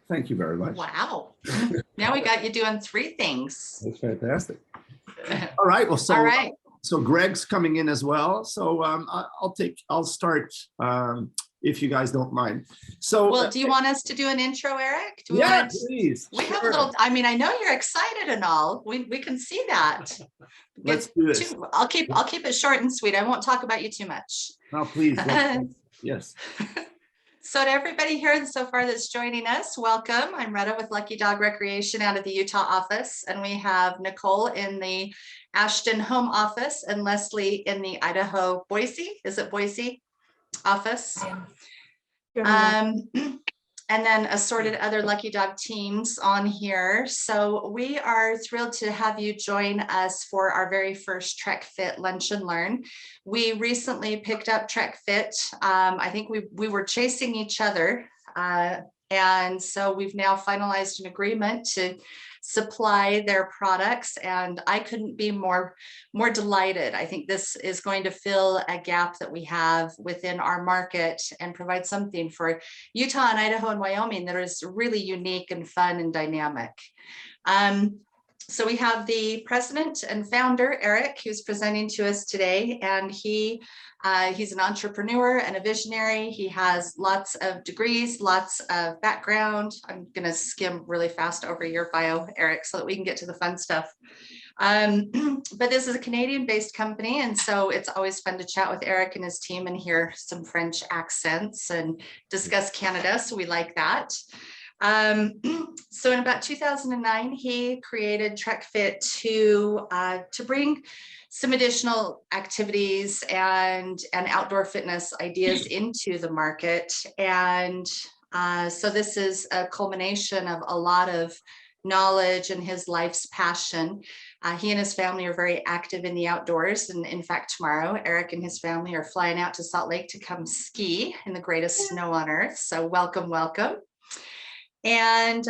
Thank you very much. Wow. Now we got you doing 3 things. That's fantastic. All right. Well, All right. So Greg's coming in as well. So I'll start if you guys don't mind. So well, do you want us to do an intro, Eric? Do we yeah, want to, please. we sure. have a little, I mean, I know you're excited and all. We can see that. Let's do this. I'll keep it short and sweet. I won't talk about you too much. No, please. Yes. So to everybody here so far that's joining us, welcome. I'm Retta with Lucky Dog Recreation out of the Utah office, and we have Nicole in the Ashton home office and Leslie in the Idaho Boise. Is it Boise office? And then assorted other Lucky Dog teams on here. So we are thrilled to have you join us for our very first TrekFit Lunch and Learn. We recently picked up TrekFit. I think we were chasing each other. And so we've now finalized an agreement to supply their products, and I couldn't be more delighted. I think this is going to fill a gap that we have within our market and provide something for Utah and Idaho and Wyoming that is really unique and fun and dynamic. So we have the president and founder, Eric, who's presenting to us today, and he's an entrepreneur and a visionary. He has lots of degrees, lots of background. I'm going to skim really fast over your bio, Eric, so that we can get to the fun stuff. But this is a Canadian-based company, and so it's always fun to chat with Eric and his team and hear some French accents and discuss Canada, so we like that. So in about 2009, he created TrekFit to bring some additional activities and outdoor fitness ideas into the market. And so this is a culmination of a lot of knowledge and his life's passion. He and his family are very active in the outdoors. And in fact, tomorrow, Eric and his family are flying out to Salt Lake to come ski in the greatest snow on earth. So welcome, welcome. And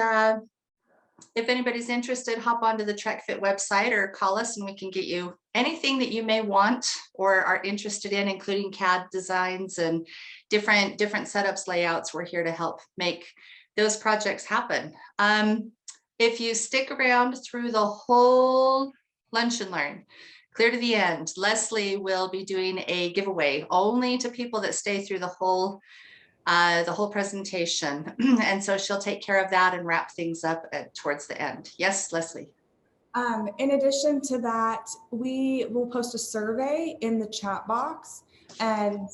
if anybody's interested, hop onto the TrekFit website or call us and we can get you anything that you may want or are interested in, including CAD designs and different setups, layouts. We're here to help make those projects happen. If you stick around through the whole Lunch and Learn, clear to the end, Leslie will be doing a giveaway only to people that stay through the whole presentation. And so she'll take care of that and wrap things up towards the end. Yes, Leslie. In addition to that, we will post a survey in the chat box, and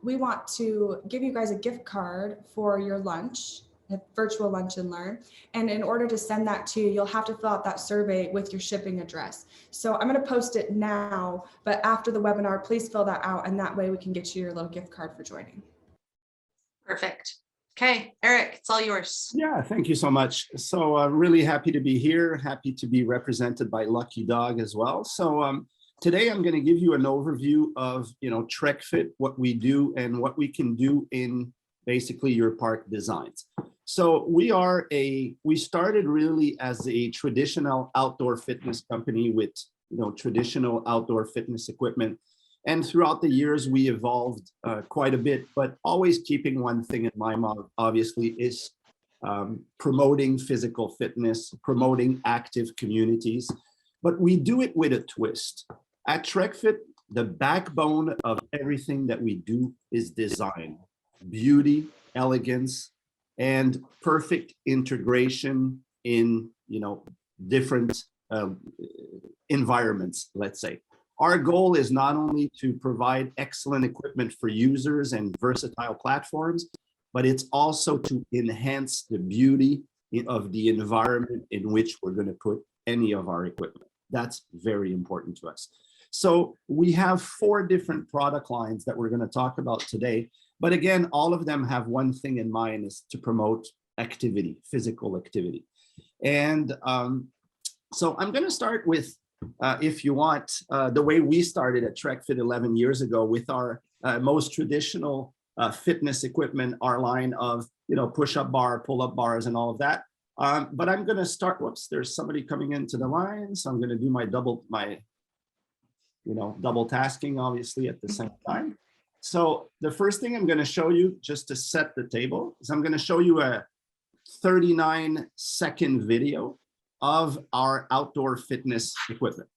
we want to give you guys a gift card for your lunch, a virtual Lunch and Learn. And in order to send that to you, you'll have to fill out that survey with your shipping address. So I'm going to post it now, but after the webinar, please fill that out, and that way we can get you your little gift card for joining. Perfect. Okay, Eric, it's all yours. Yeah, thank you so much. So really happy to be here, happy to be represented by Lucky Dog as well. So today I'm going to give you an overview of, TrekFit, what we do and what we can do in basically your park designs. So we started really as a traditional outdoor fitness company with, traditional outdoor fitness equipment. And throughout the years, we evolved quite a bit, but always keeping one thing in mind, obviously, is promoting physical fitness, promoting active communities. But we do it with a twist. At TrekFit, the backbone of everything that we do is design, beauty, elegance, and perfect integration in, different environments, let's say. Our goal is not only to provide excellent equipment for users and versatile platforms, but it's also to enhance the beauty of the environment in which we're going to put any of our equipment. That's very important to us. So we have 4 different product lines that we're going to talk about today. But again, all of them have one thing in mind, is to promote activity, physical activity. And so I'm going to start with, if you want, the way we started at TrekFit 11 years ago with our most traditional fitness equipment, our line of, push-up bar, pull-up bars and all of that. But I'm going to start, whoops, there's somebody coming into the line. So I'm going to do my double tasking, obviously, at the same time. So the first thing I'm going to show you, just to set the table, is I'm going to show you 39-second video of our outdoor fitness equipment.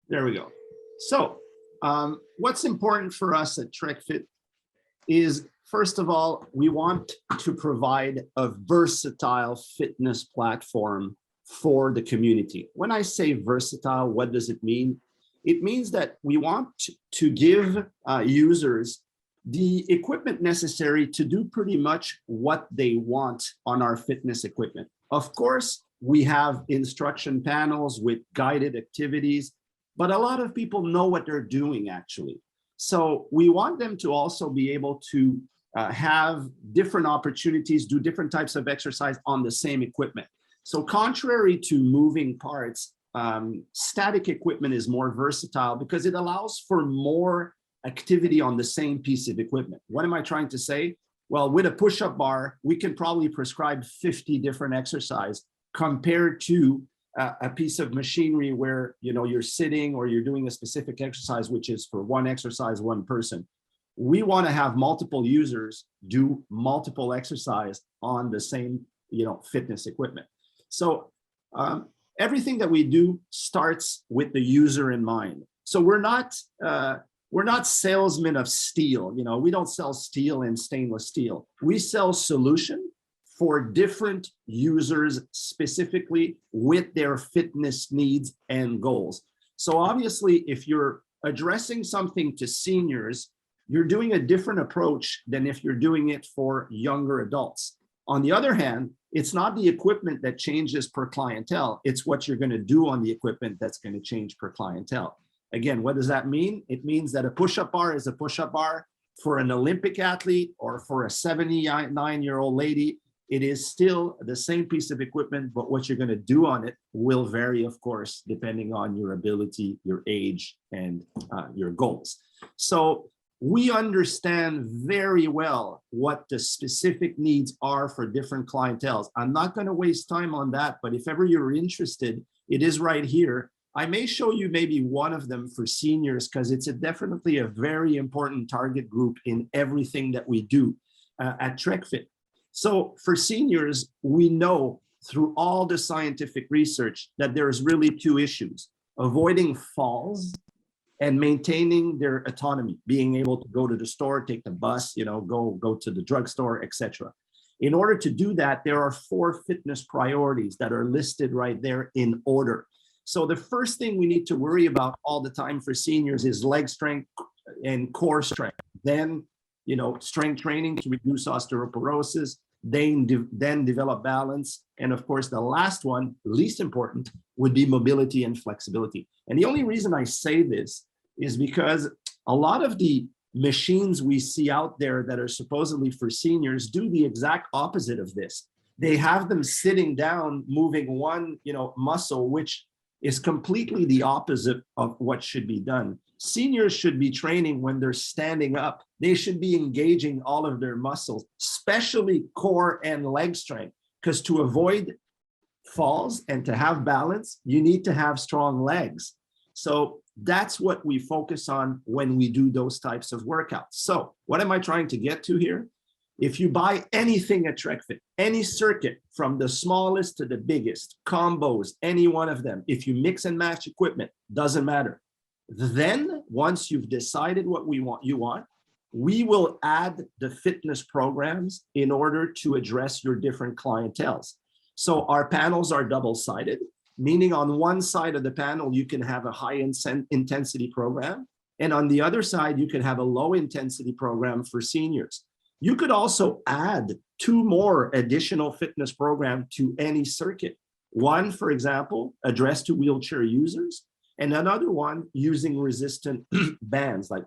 There we go. So what's important for us at TrekFit is, first of all, we want to provide a versatile fitness platform for the community. When I say versatile, what does it mean? It means that we want to give users the equipment necessary to do pretty much what they want on our fitness equipment. Of course, we have instruction panels with guided activities, but a lot of people know what they're doing actually. So we want them to also be able to have different opportunities, do different types of exercise on the same equipment. So contrary to moving parts, static equipment is more versatile because it allows for more activity on the same piece of equipment. What am I trying to say? Well, with a push-up bar, we can probably prescribe 50 different exercises compared to a piece of machinery where you're sitting or you're doing a specific exercise, which is for one exercise, one person. We want to have multiple users do multiple exercise on the same fitness equipment. So everything that we do starts with the user in mind. So we're not salesmen of steel. We don't sell steel and stainless steel. We sell solution for different users specifically with their fitness needs and goals. So obviously, if you're addressing something to seniors, you're doing a different approach than if you're doing it for younger adults. On the other hand, it's not the equipment that changes per clientele, it's what you're going to do on the equipment that's going to change per clientele. Again, what does that mean? It means that a push-up bar is a push-up bar for an Olympic athlete or for a 79-year-old lady. It is still the same piece of equipment, but what you're going to do on it will vary, of course, depending on your ability, your age, and your goals. So we understand very well what the specific needs are for different clienteles. I'm not going to waste time on that, but if ever you're interested, it is right here. I may show you maybe one of them for seniors because it's definitely a very important target group in everything that we do at TrekFit. So for seniors, we know through all the scientific research that there's really two issues: avoiding falls and maintaining their autonomy, being able to go to the store, take the bus, go to the drugstore, etc. In order to do that, there are 4 fitness priorities that are listed right there in order. So the first thing we need to worry about all the time for seniors is leg strength and core strength. Then, strength training to reduce osteoporosis, then develop balance. And of course, the last one, least important, would be mobility and flexibility. And the only reason I say this is because a lot of the machines we see out there that are supposedly for seniors do the exact opposite of this. They have them sitting down, moving one, muscle, which is completely the opposite of what should be done. Seniors should be training when they're standing up. They should be engaging all of their muscles, especially core and leg strength, because to avoid falls and to have balance, you need to have strong legs. So that's what we focus on when we do those types of workouts. So what am I trying to get to here? If you buy anything at TrekFit, any circuit from the smallest to the biggest, combos, any one of them, if you mix and match equipment, doesn't matter. Then once you've decided what you want, we will add the fitness programs in order to address your different clienteles. So our panels are double-sided, meaning on one side of the panel, you can have a high intensity program. And on the other side, you can have a low intensity program for seniors. You could also add 2 more additional fitness programs to any circuit. One, for example, addressed to wheelchair users, and another one using resistant bands like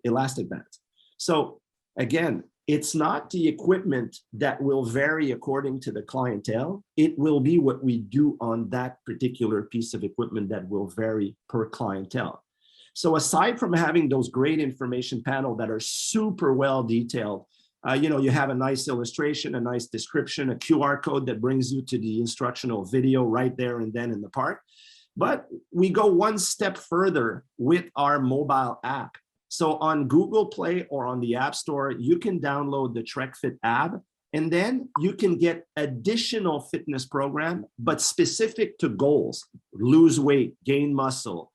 elastic bands. So again, it's not the equipment that will vary according to the clientele. It will be what we do on that particular piece of equipment that will vary per clientele. So aside from having those great information panel that are super well detailed, you know, you have a nice illustration, a nice description, a QR code that brings you to the instructional video right there and then in the park. But we go one step further with our mobile app. So on Google Play or on the App Store, you can download the TrekFit app, and then you can get additional fitness program, but specific to goals: lose weight, gain muscle,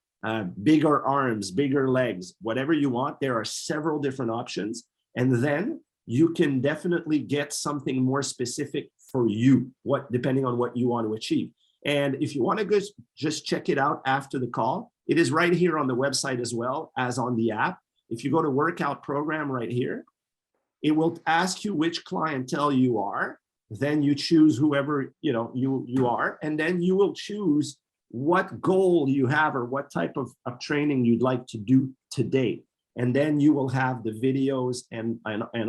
bigger arms, bigger legs, whatever you want. There are several different options. And then you can definitely get something more specific for you, depending on what you want to achieve. And if you want to just check it out after the call, it is right here on the website as well as on the app. If you go to workout program right here, it will ask you which clientele you are. Then you choose whoever you are, and then you will choose what goal you have or what type of training you'd like to do today. And then you will have the videos and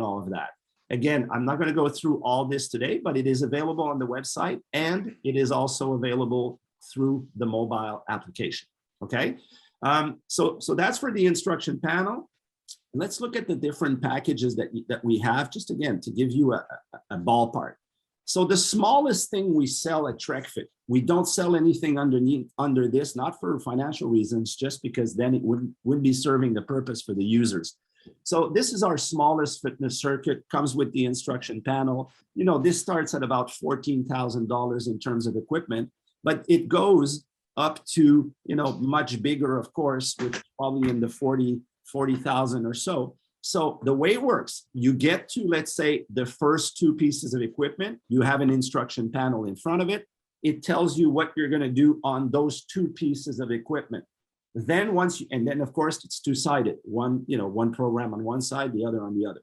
all of that. Again, I'm not going to go through all this today, but it is available on the website, and it is also available through the mobile application. Okay, so that's for the instruction panel. Let's look at the different packages that we have, just again to give you a ballpark. So the smallest thing we sell at TrekFit, we don't sell anything under this, not for financial reasons, just because then it wouldn't be serving the purpose for the users. So this is our smallest fitness circuit, comes with the instruction panel. You know, this starts at about $14,000 in terms of equipment, but it goes up to, you know, much bigger, of course, which is probably in the 40,000 or so. So the way it works, you get to, let's say, the first two pieces of equipment, you have an instruction panel in front of it. It tells you what you're going to do on those two pieces of equipment. Then and then of course it's two-sided, one program on one side, the other on the other.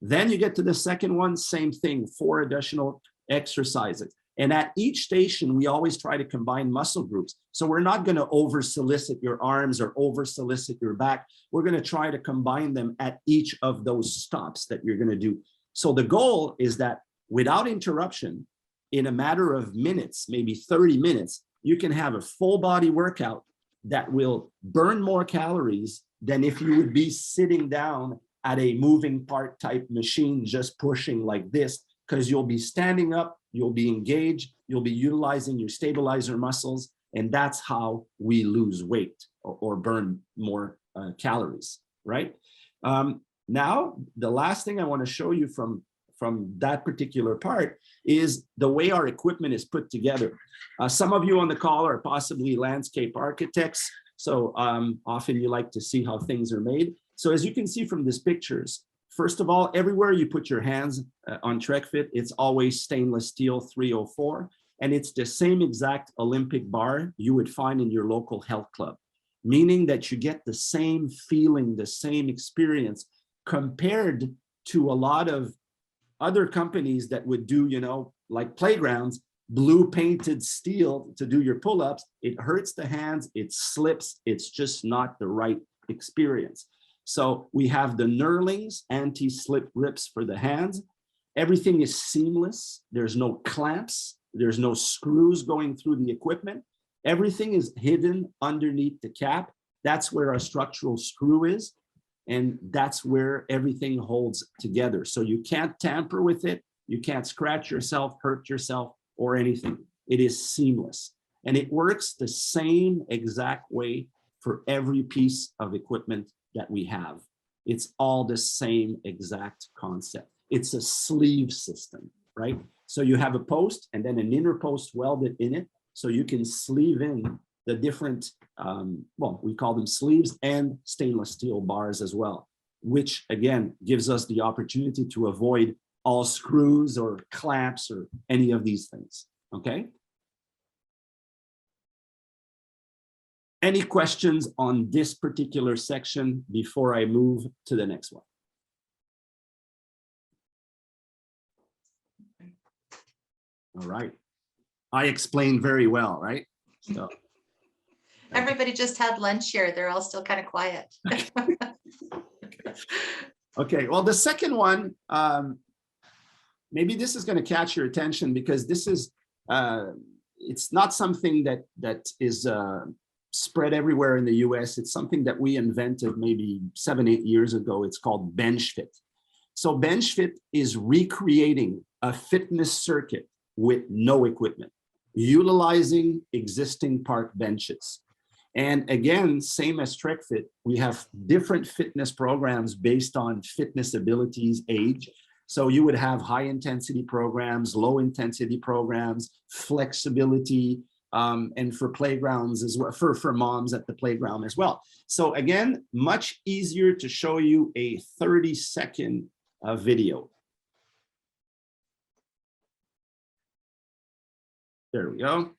Then you get to the second one, same thing, 4 additional exercises. And at each station, we always try to combine muscle groups. So we're not going to over solicit your arms or over solicit your back. We're going to try to combine them at each of those stops that you're going to do. So the goal is that without interruption, in a matter of minutes, maybe 30 minutes, you can have a full body workout that will burn more calories than if you would be sitting down at a moving part type machine, just pushing like this, because you'll be standing up, you'll be engaged, you'll be utilizing your stabilizer muscles, and that's how we lose weight or burn more calories, right? Now, the last thing I want to show you from that particular part is the way our equipment is put together. Some of you on the call are possibly landscape architects, so often you like to see how things are made. So as you can see from these pictures, first of all, everywhere you put your hands on TrekFit, it's always stainless steel 304, and it's the same exact Olympic bar you would find in your local health club, meaning that you get the same feeling, the same experience compared to a lot of other companies that would do, like playgrounds, blue painted steel to do your pull-ups. It hurts the hands, it slips, it's just not the right experience. So we have the knurlings, anti-slip grips for the hands. Everything is seamless. There's no clamps. There's no screws going through the equipment. Everything is hidden underneath the cap. That's where our structural screw is. And that's where everything holds together. So you can't tamper with it. You can't scratch yourself, hurt yourself, or anything. It is seamless. And it works the same exact way for every piece of equipment that we have. It's all the same exact concept. It's a sleeve system, right? So you have a post and then an inner post welded in it. So you can sleeve in the different, we call them sleeves, and stainless steel bars as well, which again, gives us the opportunity to avoid all screws or clamps or any of these things, okay? Any questions on this particular section before I move to the next one? All right. I explained very well, right? So, everybody just had lunch here. They're all still kind of quiet. Okay, well, the second one, maybe this is going to catch your attention because this is, it's not something that is spread everywhere in the US. It's something that we invented maybe 7-8 years ago. It's called BenchFit. So BenchFit is recreating a fitness circuit with no equipment, utilizing existing park benches. And again, same as TrekFit, we have different fitness programs based on fitness abilities, age. So you would have high intensity programs, low intensity programs, flexibility, and for playgrounds as well, for moms at the playground as well. So again, much easier to show you a 30-second video. There we go.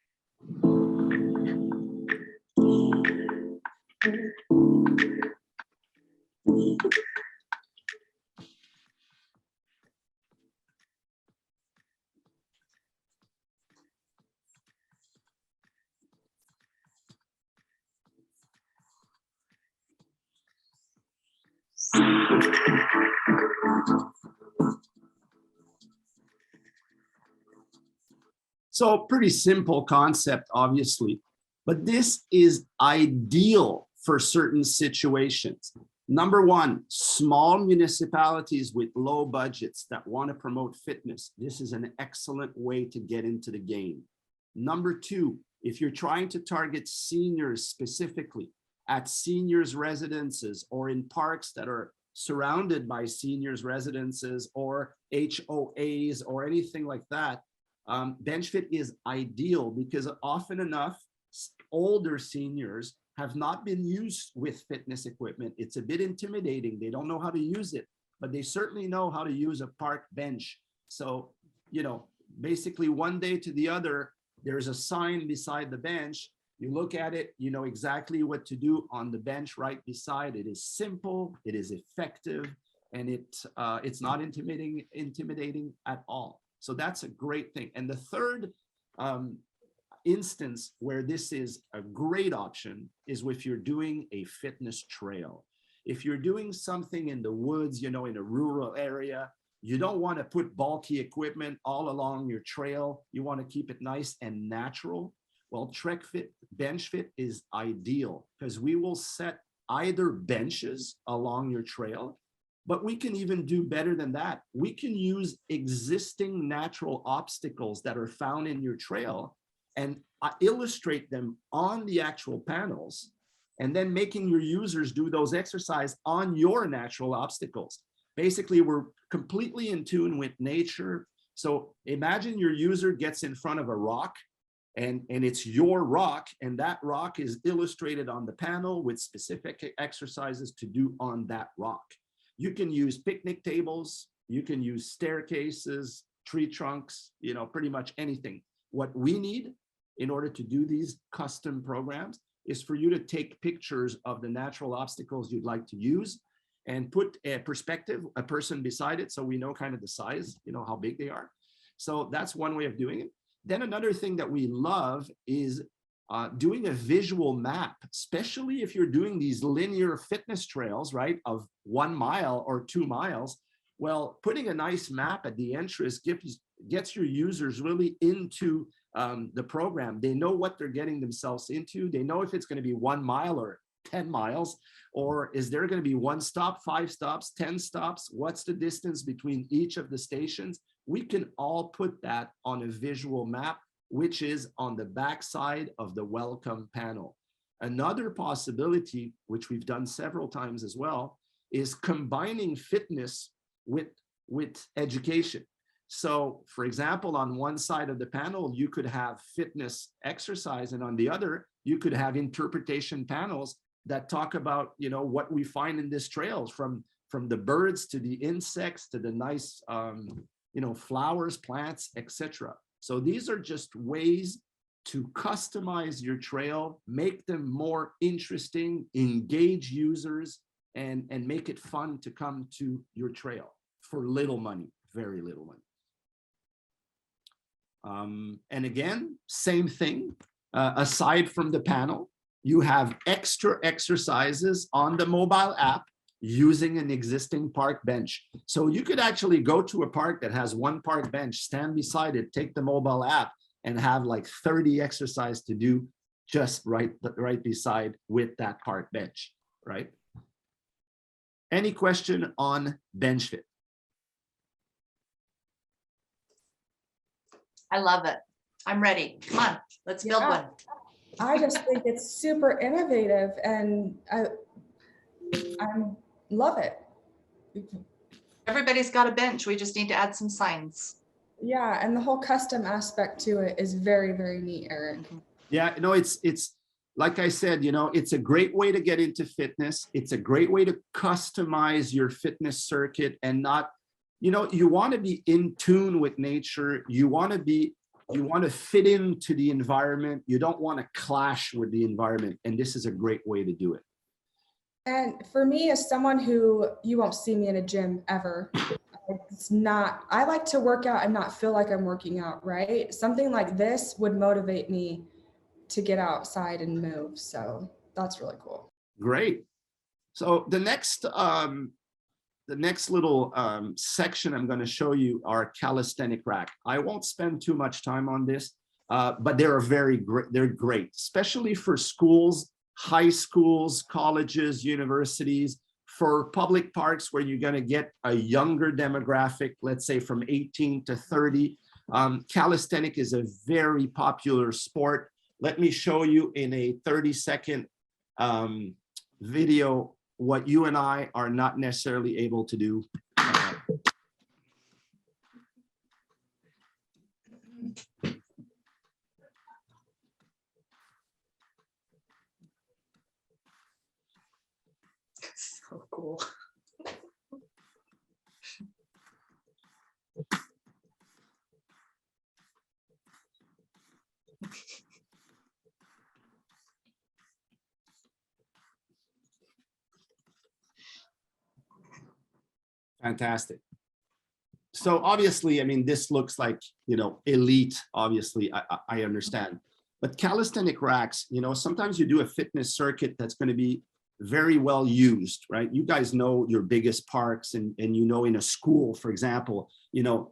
So pretty simple concept, obviously, but this is ideal for certain situations. Number one, small municipalities with low budgets that want to promote fitness. This is an excellent way to get into the game. Number two, if you're trying to target seniors specifically at seniors residences or in parks that are surrounded by seniors residences or HOAs or anything like that, BenchFit is ideal because often enough, older seniors have not been used with fitness equipment. It's a bit intimidating. They don't know how to use it, but they certainly know how to use a park bench. So, you know, basically one day to the other, there's a sign beside the bench. You look at it, you know exactly what to do on the bench right beside. It is simple, it is effective, and it's not intimidating at all. So that's a great thing. And the third instance where this is a great option is if you're doing a fitness trail. If you're doing something in the woods, you know, in a rural area, you don't want to put bulky equipment all along your trail. You want to keep it nice and natural. Well, TrekFit, BenchFit is ideal because we will set either benches along your trail, but we can even do better than that. We can use existing natural obstacles that are found in your trail and illustrate them on the actual panels, and then making your users do those exercises on your natural obstacles. Basically, we're completely in tune with nature. So imagine your user gets in front of a rock and it's your rock, and that rock is illustrated on the panel with specific exercises to do on that rock. You can use picnic tables, you can use staircases, tree trunks, you know, pretty much anything. What we need in order to do these custom programs is for you to take pictures of the natural obstacles you'd like to use and put a perspective, a person beside it, so we know kind of the size, you know, how big they are. So that's one way of doing it. Then another thing that we love is doing a visual map, especially if you're doing these linear fitness trails, right, of 1 mile or 2 miles. Well, putting a nice map at the entrance gets your users really into the program. They know what they're getting themselves into. They know if it's going to be 1 mile or 10 miles, or is there going to be 1 stop, 5 stops, 10 stops? What's the distance between each of the stations? We can all put that on a visual map, which is on the back side of the welcome panel. Another possibility, which we've done several times as well, is combining fitness with education. So for example, on one side of the panel, you could have fitness exercise, and on the other, you could have interpretation panels that talk about, you know, what we find in this trails, from the birds to the insects to the nice, you know, flowers, plants, etc. So these are just ways to customize your trail, make them more interesting, engage users, and make it fun to come to your trail for little money, very little money. And again, same thing, aside from the panel, you have extra exercises on the mobile app using an existing park bench. So you could actually go to a park that has one park bench, stand beside it, take the mobile app, and have like 30 exercise to do just right beside with that park bench, right? Any question on BenchFit? I love it. I'm ready. Come on, let's build one. I just think it's super innovative, and I love it. Everybody's got a bench. We just need to add some signs. Yeah, and the whole custom aspect to it is very, very neat, Eric. Yeah, no, it's like I said, you know, it's a great way to get into fitness. It's a great way to customize your fitness circuit and not, you know, you want to be in tune with nature. You want to fit into the environment. You don't want to clash with the environment. And this is a great way to do it. And for me, as someone who, you won't see me in a gym ever, it's not, I like to work out and not feel like I'm working out, right? Something like this would motivate me to get outside and move. So that's really cool. Great. So the next little section I'm going to show you are calisthenic rack. I won't spend too much time on this, but they're they're great, especially for schools, high schools, colleges, universities, for public parks where you're going to get a younger demographic, let's say from 18 to 30. Calisthenic is a very popular sport. Let me show you in a 30-second video what you and I are not necessarily able to do. So cool. Fantastic. So obviously, I mean, this looks like, you know, elite, obviously, I understand. But calisthenic racks, you know, sometimes you do a fitness circuit that's going to be very well used, right? You guys know your biggest parks, and you know, in a school, for example, you know,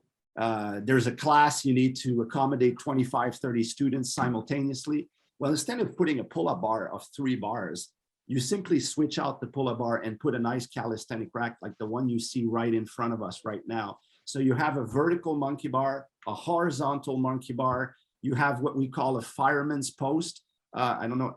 there's a class you need to accommodate 25, 30 students simultaneously. Well, instead of putting a pull-up bar of 3 bars, you simply switch out the pull-up bar and put a nice calisthenic rack like the one you see right in front of us right now. So you have a vertical monkey bar, a horizontal monkey bar. You have what we call a fireman's post. I don't know,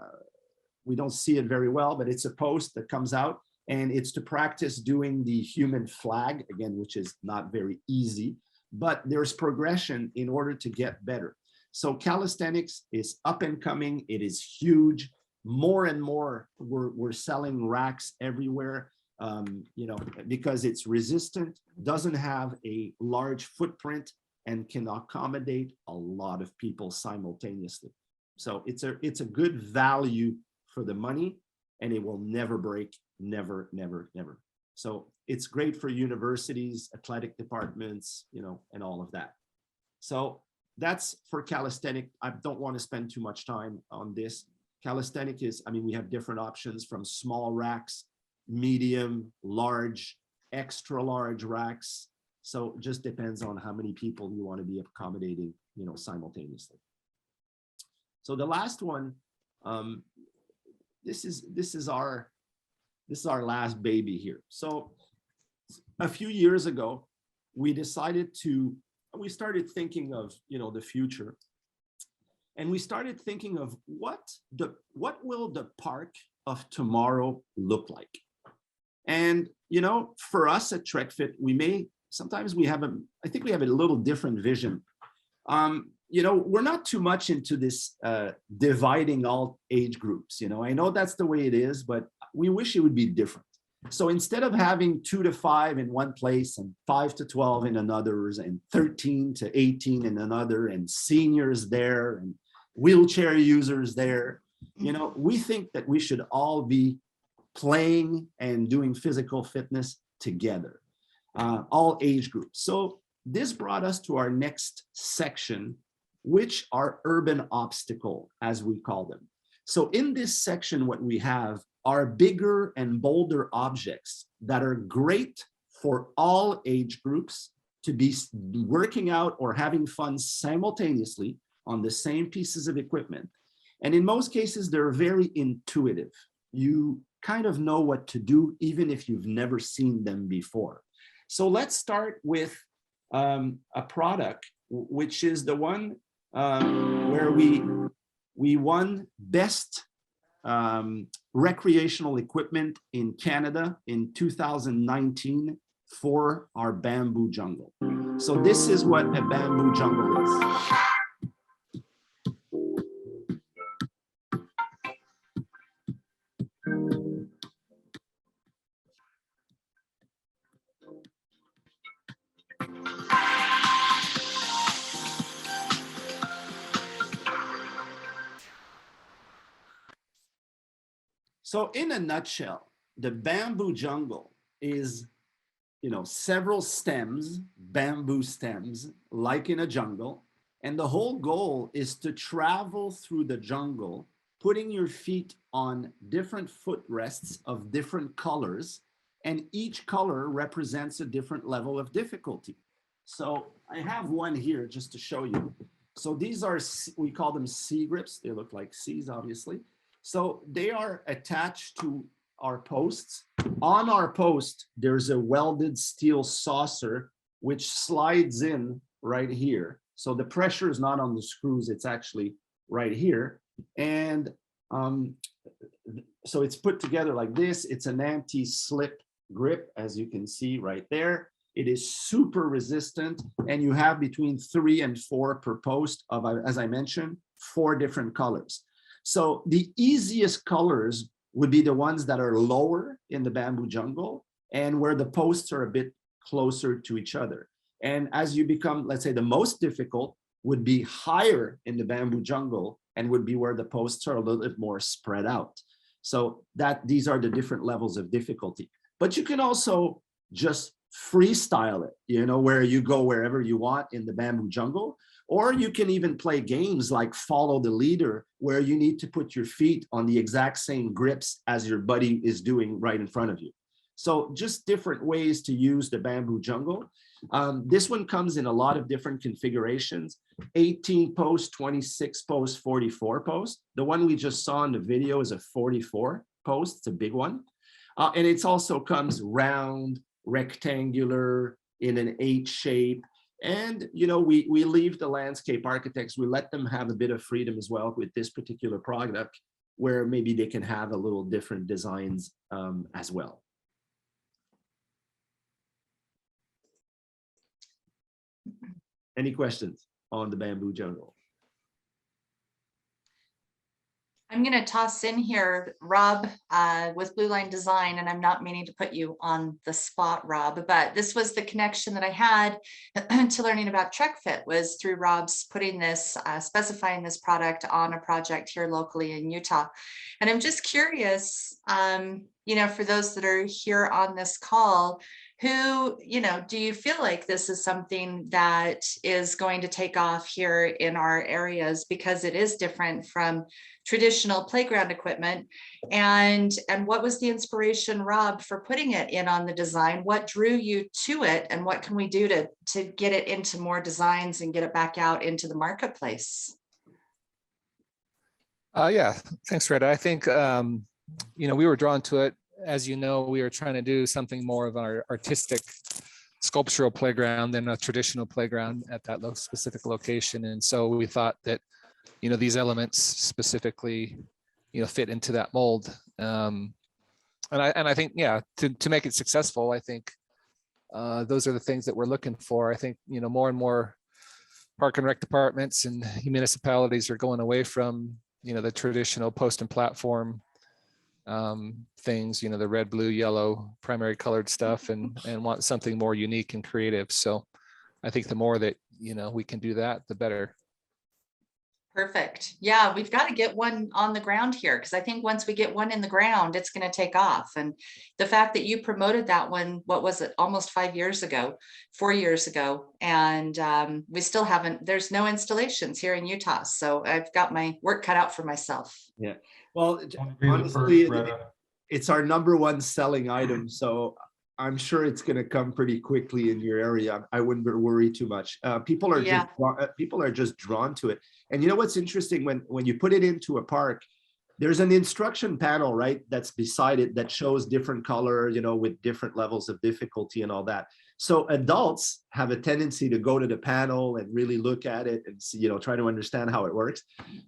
we don't see it very well, but it's a post that comes out, and it's to practice doing the human flag, again, which is not very easy, but there's progression in order to get better. So calisthenics is up and coming. It is huge. More and more, we're selling racks everywhere, you know, because it's resistant, doesn't have a large footprint, and can accommodate a lot of people simultaneously. So it's a good value for the money, and it will never break, never, never, never. So it's great for universities, athletic departments, you know, and all of that. So that's for calisthenic. I don't want to spend too much time on this. Calisthenic is, I mean, we have different options from small racks, medium, large, extra large racks. So it just depends on how many people you want to be accommodating, you know, simultaneously. So the last one, this is our last baby here. So a few years ago, we started thinking of, you know, the future. And we started thinking of what will the park of tomorrow look like? And, you know, for us at TrekFit, sometimes I think we have a little different vision. You know, we're not too much into this dividing all age groups. You know, I know that's the way it is, but we wish it would be different. So instead of having 2 to 5 in one place and 5 to 12 in another, and 13 to 18 in another, and seniors there and wheelchair users there, you know, we think that we should all be playing and doing physical fitness together, all age groups. So this brought us to our next section, which are urban obstacle, as we call them. So in this section, what we have are bigger and bolder objects that are great for all age groups to be working out or having fun simultaneously on the same pieces of equipment. And in most cases, they're very intuitive. You kind of know what to do, even if you've never seen them before. So let's start with a product, which is the one where we won best recreational equipment in Canada in 2019 for our bamboo jungle. So this is what a bamboo jungle is. So in a nutshell, the bamboo jungle is, several stems, bamboo stems, like in a jungle. And the whole goal is to travel through the jungle, putting your feet on different footrests of different colors. And each color represents a different level of difficulty. So I have one here just to show you. So these are, we call them sea grips. They look like seas, obviously. So they are attached to our posts. On our post, there's a welded steel saucer, which slides in right here. So the pressure is not on the screws, it's actually right here. And so it's put together like this. It's an anti-slip grip, as you can see right there. It is super resistant, and you have between 3 and 4 per post of, as I mentioned, 4 different colors. So the easiest colors would be the ones that are lower in the bamboo jungle and where the posts are a bit closer to each other. And as you become, let's say, the most difficult would be higher in the bamboo jungle and would be where the posts are a little bit more spread out. So these are the different levels of difficulty. But you can also just freestyle it, where you go wherever you want in the bamboo jungle. Or you can even play games like follow the leader, where you need to put your feet on the exact same grips as your buddy is doing right in front of you. So just different ways to use the bamboo jungle. This one comes in a lot of different configurations: 18 post, 26 post, 44 post. The one we just saw in the video is a 44 post. It's a big one. And it also comes round, rectangular, in an H shape. And, we leave the landscape architects, we let them have a bit of freedom as well with this particular product, where maybe they can have a little different designs as well. Any questions on the bamboo jungle? I'm going to toss in here, Rob, with Blue Line Design, and I'm not meaning to put you on the spot, Rob, but this was the connection that I had to learning about TrekFit, was through Rob's putting this, specifying this product on a project here locally in Utah. And I'm just curious, for those that are here on this call, who, do you feel like this is something that is going to take off here in our areas, because it is different from traditional playground equipment? And what was the inspiration, Rob, for putting it in on the design? What drew you to it, and what can we do to get it into more designs and get it back out into the marketplace? Yeah, thanks, Rita. I think, we were drawn to it. As you know, we were trying to do something more of our artistic sculptural playground than a traditional playground at that specific location. And so we thought that, these elements specifically, fit into that mold. And I think, yeah, to make it successful, I think those are the things that we're looking for. I think, more and more park and rec departments and municipalities are going away from, the traditional post and platform things, the red, blue, yellow, primary colored stuff, and want something more unique and creative. So I think the more that, we can do that, the better. Perfect. Yeah, we've got to get one on the ground here, because I think once we get one in the ground, it's going to take off. And the fact that you promoted that one, what was it, almost 4 years ago, and we still haven't, there's no installations here in Utah. So I've got my work cut out for myself. Yeah. Well, honestly, it's our #1 selling item. So I'm sure it's going to come pretty quickly in your area. I wouldn't worry too much. People are just drawn to it. And you know what's interesting, when you put it into a park, there's an instruction panel, right, that's beside it that shows different color, you know, with different levels of difficulty and all that. So adults have a tendency to go to the panel and really look at it and see, you know, try to understand how it works.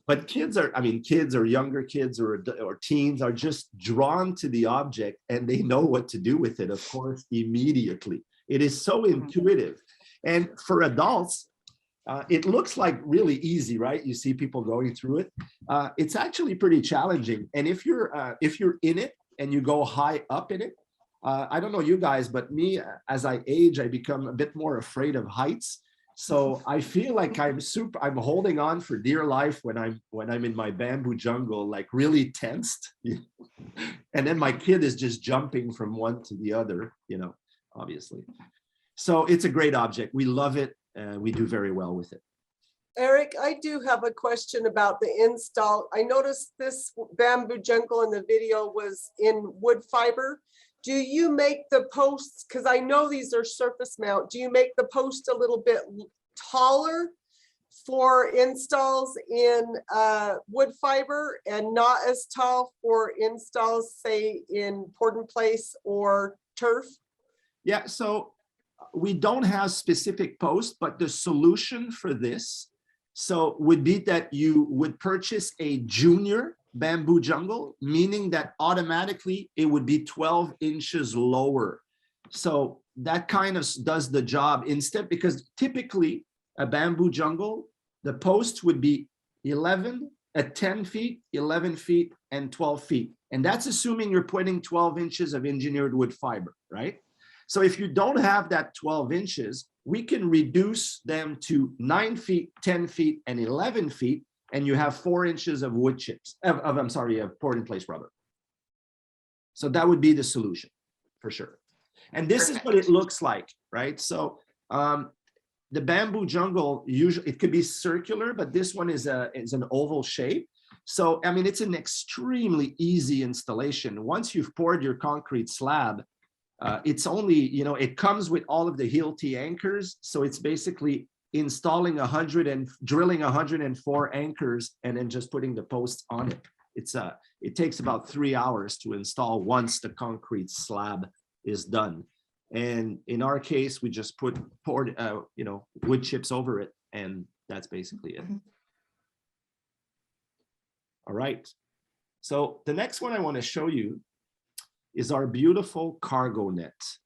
But kids or younger kids or teens are just drawn to the object, and they know what to do with it, of course, immediately. It is so intuitive. And for adults, it looks like really easy, right? You see people going through it. It's actually pretty challenging. And if you're in it and you go high up in it, I don't know you guys, but me, as I age, I become a bit more afraid of heights. So I feel like I'm holding on for dear life when I'm in my bamboo jungle, like really tensed. And then my kid is just jumping from one to the other, you know, obviously. So it's a great object. We love it. We do very well with it. Eric, I do have a question about the install. I noticed this bamboo jungle in the video was in wood fiber. Do you make the posts, because I know these are surface mount, do you make the post a little bit taller for installs in wood fiber and not as tall for installs, say, in poured in place or turf? Yeah, so we don't have specific posts, but the solution for this would be that you would purchase a junior bamboo jungle, meaning that automatically it would be 12 inches lower. So that kind of does the job instead, because typically a bamboo jungle, the post would be 10 feet, 11 feet, and 12 feet. And that's assuming you're putting 12 inches of engineered wood fiber, right? So if you don't have that 12 inches, we can reduce them to 9 feet, 10 feet, and 11 feet, and you have 4 inches of wood chips, of poured in place rubber. So that would be the solution for sure. And this is what it looks like, right? So the bamboo jungle, usually it could be circular, but this one is an oval shape. So, I mean, it's an extremely easy installation. Once you've poured your concrete slab, it's only, you know, it comes with all of the heel T anchors. So it's basically installing drilling 104 anchors and then just putting the posts on it. It takes about 3 hours to install once the concrete slab is done. And in our case, we just poured wood chips over it, and that's basically it. All right. So the next one I want to show you is our beautiful cargo nets,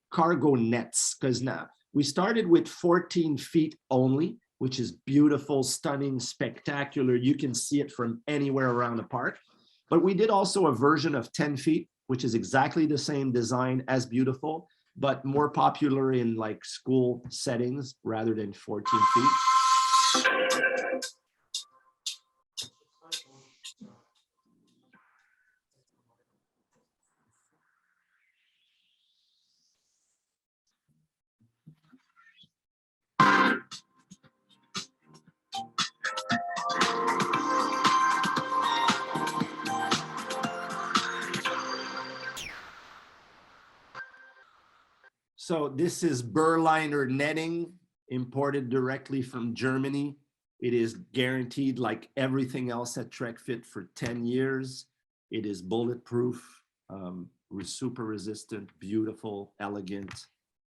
because now we started with 14 feet only, which is beautiful, stunning, spectacular. You can see it from anywhere around the park. But we did also a version of 10 feet, which is exactly the same design, as beautiful, but more popular in like school settings rather than 14 feet. So this is Berliner netting, imported directly from Germany. It is guaranteed, like everything else at TrekFit, for 10 years. It is bulletproof, super resistant, beautiful, elegant.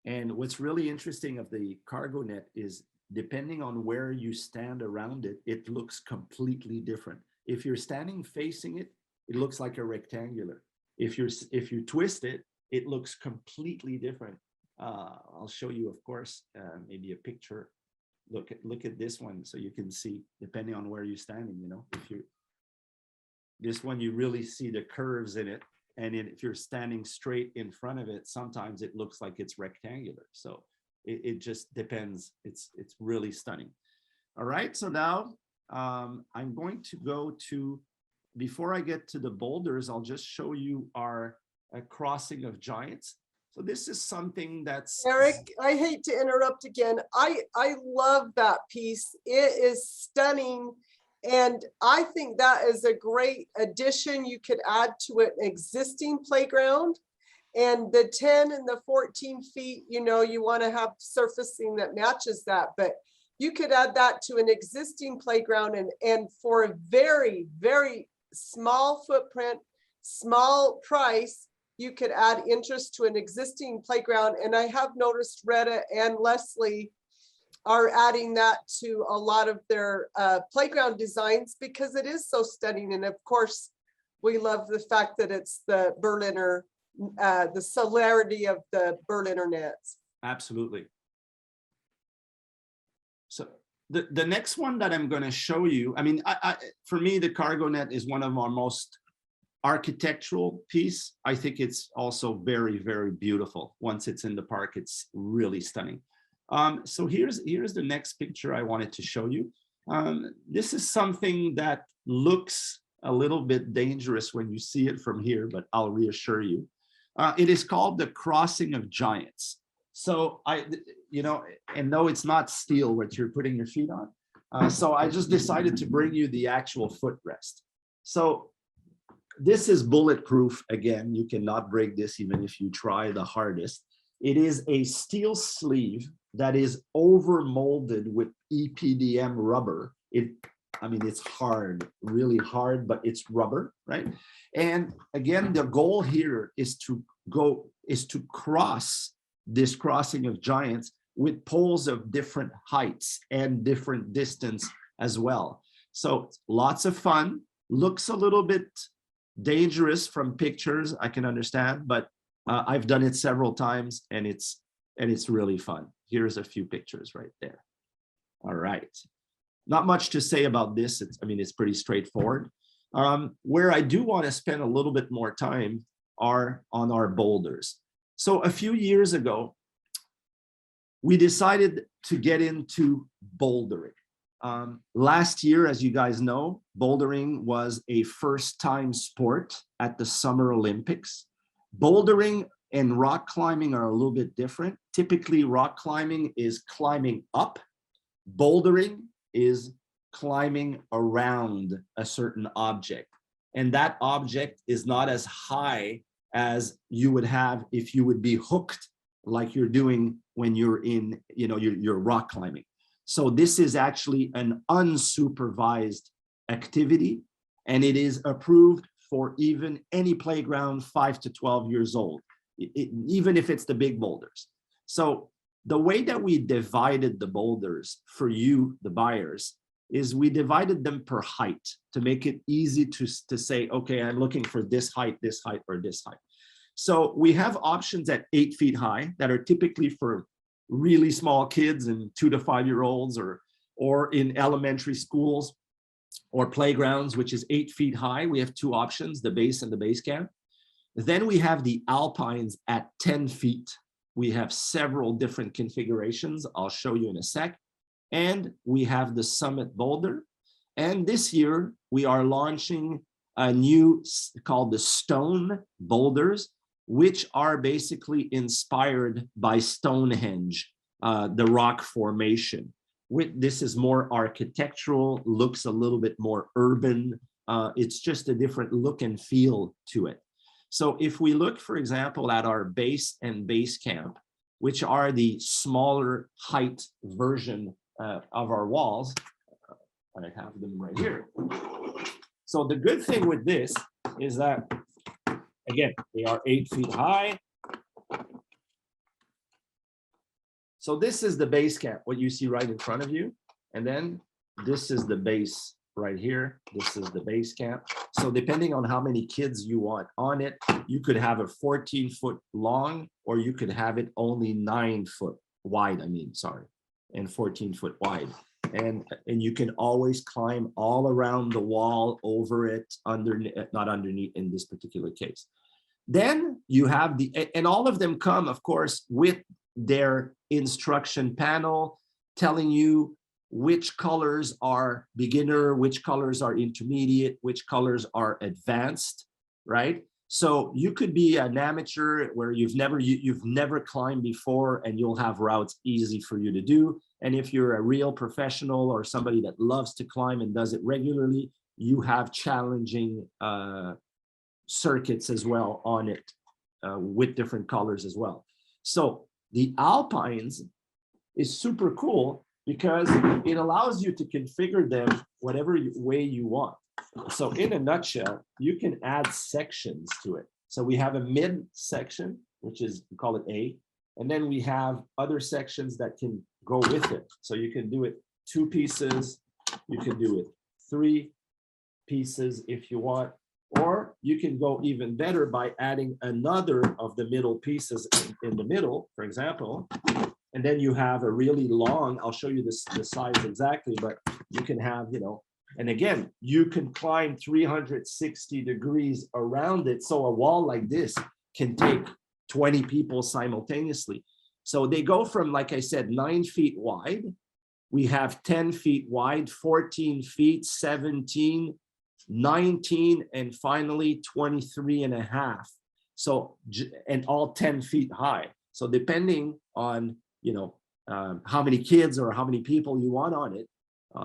And what's really interesting of the cargo net is, depending on where you stand around it, it looks completely different. If you're standing facing it, it looks like a rectangular. If you twist it, it looks completely different. I'll show you, of course, maybe a picture. Look at this one, so you can see, depending on where you're standing, you know, this one, you really see the curves in it. And if you're standing straight in front of it, sometimes it looks like it's rectangular. So it just depends. It's really stunning. All right, so now I'm going to go to, before I get to the boulders, I'll just show you our crossing of giants. So this is something that's... Eric, I hate to interrupt again. I love that piece. It is stunning. And I think that is a great addition. You could add to an existing playground. And the 10 and the 14 feet, you know, you want to have surfacing that matches that, but you could add that to an existing playground, and for a very, very small footprint, small price, you could add interest to an existing playground. And I have noticed Retta and Leslie are adding that to a lot of their playground designs because it is so stunning. And of course, we love the fact that it's the Berliner, the celerity of the Berliner nets. Absolutely. So the next one that I'm going to show you, I mean, for me, the cargo net is one of our most architectural piece. I think it's also very, very beautiful. Once it's in the park, it's really stunning. So here's the next picture I wanted to show you. This is something that looks a little bit dangerous when you see it from here, but I'll reassure you. It is called the Crossing of Giants. So you know, and no, it's not steel what you're putting your feet on. So I just decided to bring you the actual footrest. So this is bulletproof. Again, you cannot break this even if you try the hardest. It is a steel sleeve that is over molded with EPDM rubber. I mean, it's hard, really hard, but it's rubber, right? And again, the goal here is to cross this Crossing of Giants with poles of different heights and different distance as well. So lots of fun, looks a little bit dangerous from pictures, I can understand, but I've done it several times and it's really fun. Here's a few pictures right there. All right. Not much to say about this. I mean, it's pretty straightforward. Where I do want to spend a little bit more time are on our boulders. So a few years ago, we decided to get into bouldering. Last year, as you guys know, bouldering was a first-time sport at the Summer Olympics. Bouldering and rock climbing are a little bit different. Typically, rock climbing is climbing up. Bouldering is climbing around a certain object. And that object is not as high as you would have if you would be hooked like you're doing when you're in, you know, you're rock climbing. So this is actually an unsupervised activity, and it is approved for even any playground 5 to 12 years old, even if it's the big boulders. So the way that we divided the boulders for you, the buyers, is we divided them per height to make it easy to say, okay, I'm looking for this height, or this height. So we have options at 8 feet high that are typically for really small kids and 2 to 5 year olds, or in elementary schools or playgrounds, which is 8 feet high. We have two options, the base and the base camp. Then we have the alpines at 10 feet. We have several different configurations. I'll show you in a sec. And we have the summit boulder. And this year we are launching a new called the stone boulders, which are basically inspired by Stonehenge, the rock formation. This is more architectural, looks a little bit more urban. It's just a different look and feel to it. So if we look, for example, at our base and base camp, which are the smaller height version of our walls, I have them right here. So the good thing with this is that, again, they are 8 feet high. So this is the base camp, what you see right in front of you. And then this is the base right here. This is the base camp. So depending on how many kids you want on it, you could have a 14-foot long, or you could have it only 9 foot wide, and 14-foot wide. And you can always climb all around the wall, over it, underneath, not underneath in this particular case. Then you have and all of them come, of course, with their instruction panel telling you which colors are beginner, which colors are intermediate, which colors are advanced, right? So you could be an amateur where you've never climbed before, and you'll have routes easy for you to do. And if you're a real professional or somebody that loves to climb and does it regularly, you have challenging circuits as well on it with different colors as well. So the Alpines is super cool because it allows you to configure them whatever way you want. So in a nutshell, you can add sections to it. So we have a mid section, which is, we call it A, and then we have other sections that can go with it. So you can do it 2 pieces, you can do it 3 pieces if you want, or you can go even better by adding another of the middle pieces in the middle, for example, and then you have a really long, I'll show you this, the size exactly, but you can have, you know, and again, you can climb 360 degrees around it. So a wall like this can take 20 people simultaneously. So they go from, like I said, 9 feet wide. We have 10 feet wide, 14 feet, 17, 19, and finally 23 and a half. So, and all 10 feet high. So depending on, you know, how many kids or how many people you want on it,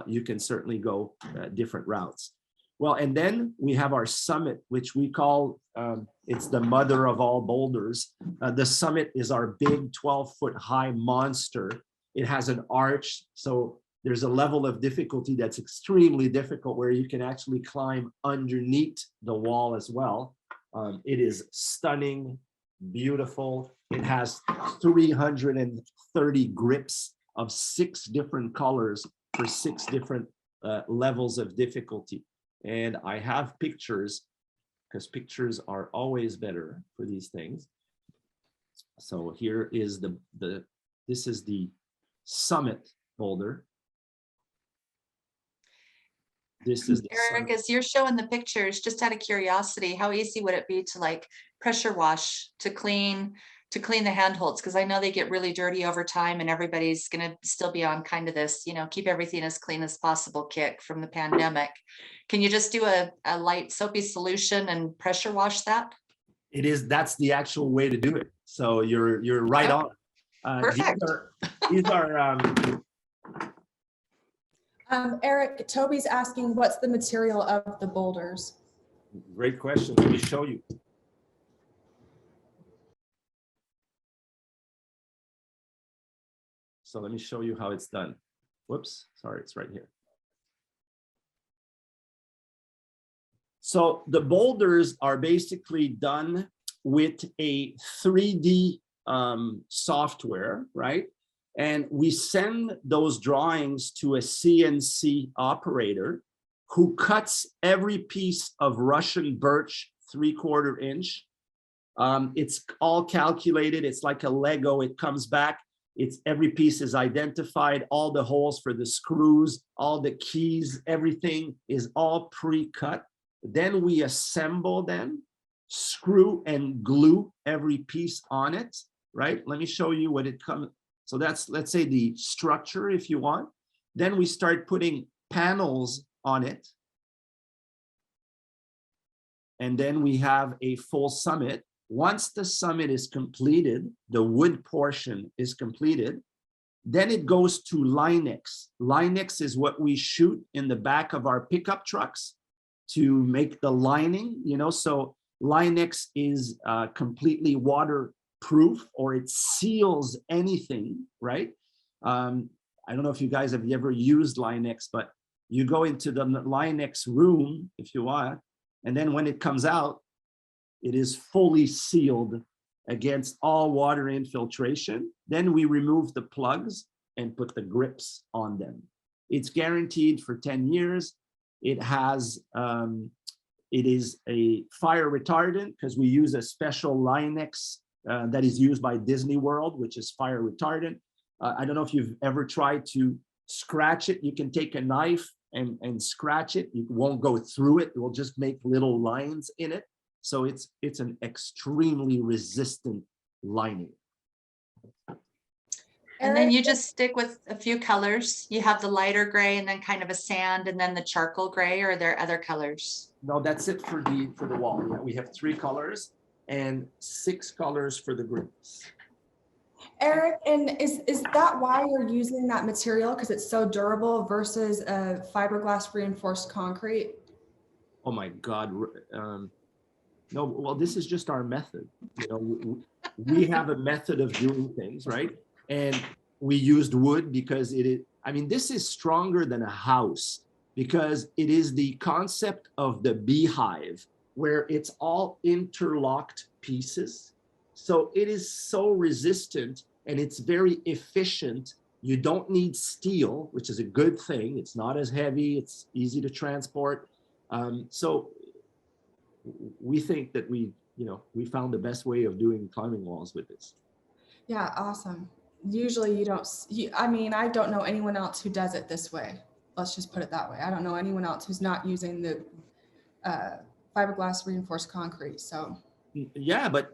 you can certainly go different routes. Well, and then we have our summit, which we call, it's the mother of all boulders. The summit is our big 12-foot high monster. It has an arch, so there's a level of difficulty that's extremely difficult where you can actually climb underneath the wall as well. It is stunning, beautiful. It has 330 grips of 6 different colors for 6 different levels of difficulty. And I have pictures, because pictures are always better for these things. So here is this is the summit boulder. This is the Eric, summit. as you're showing the pictures, just out of curiosity, how easy would it be to like pressure wash to clean the handholds? Because I know they get really dirty over time, and everybody's going to still be on kind of this, you know, keep everything as clean as possible kick from the pandemic. Can you just do a light soapy solution and pressure wash that? It is, that's the actual way to do it. So you're right on. Perfect. These are Eric, Toby's asking, what's the material of the boulders? great question. Let me show you. So let me show you how it's done. Whoops, sorry, it's right here. So the boulders are basically done with a 3D software, right? And we send those drawings to a CNC operator who cuts every piece of Russian birch 3/4 inch. It's all calculated. It's like a Lego. It comes back. It's every piece is identified, all the holes for the screws, all the keys, everything is all pre-cut. Then we assemble them, screw and glue every piece on it, right? Let me show you what it comes. So that's, let's say, the structure if you want. Then we start putting panels on it. And then we have a full summit. Once the summit is completed, the wood portion is completed, then it goes to Linex. Linex is what we shoot in the back of our pickup trucks to make the lining, you know, so Linex is completely waterproof, or it seals anything, right? I don't know if you guys have ever used Linex, but you go into the Linex room if you want, and then when it comes out, it is fully sealed against all water infiltration. Then we remove the plugs and put the grips on them. It's guaranteed for 10 years. It has, it is a fire retardant because we use a special Linex that is used by Disney World, which is fire retardant. I don't know if you've ever tried to scratch it. You can take a knife and scratch it. It won't go through it. It will just make little lines in it. So it's an extremely resistant lining. And then you just stick with a few colors. You have the lighter gray and then kind of a sand and then the charcoal gray, or are there other colors? No, that's it for the wall. Yeah, we have 3 colors and 6 colors for the grips. Eric, and is that why you're using that material? Because it's so durable versus a fiberglass reinforced concrete? Oh my God. No, well, this is just our method. You know, we have a method of doing things, right? And we used wood because it is, I mean, this is stronger than a house because it is the concept of the beehive where it's all interlocked pieces. So it is so resistant and it's very efficient. You don't need steel, which is a good thing. It's not as heavy. It's easy to transport. So we think that we found the best way of doing climbing walls with this. Yeah, awesome. Usually you don't, I mean, I don't know anyone else who does it this way. Let's just put it that way. I don't know anyone else who's not using the fiberglass reinforced concrete. So yeah, but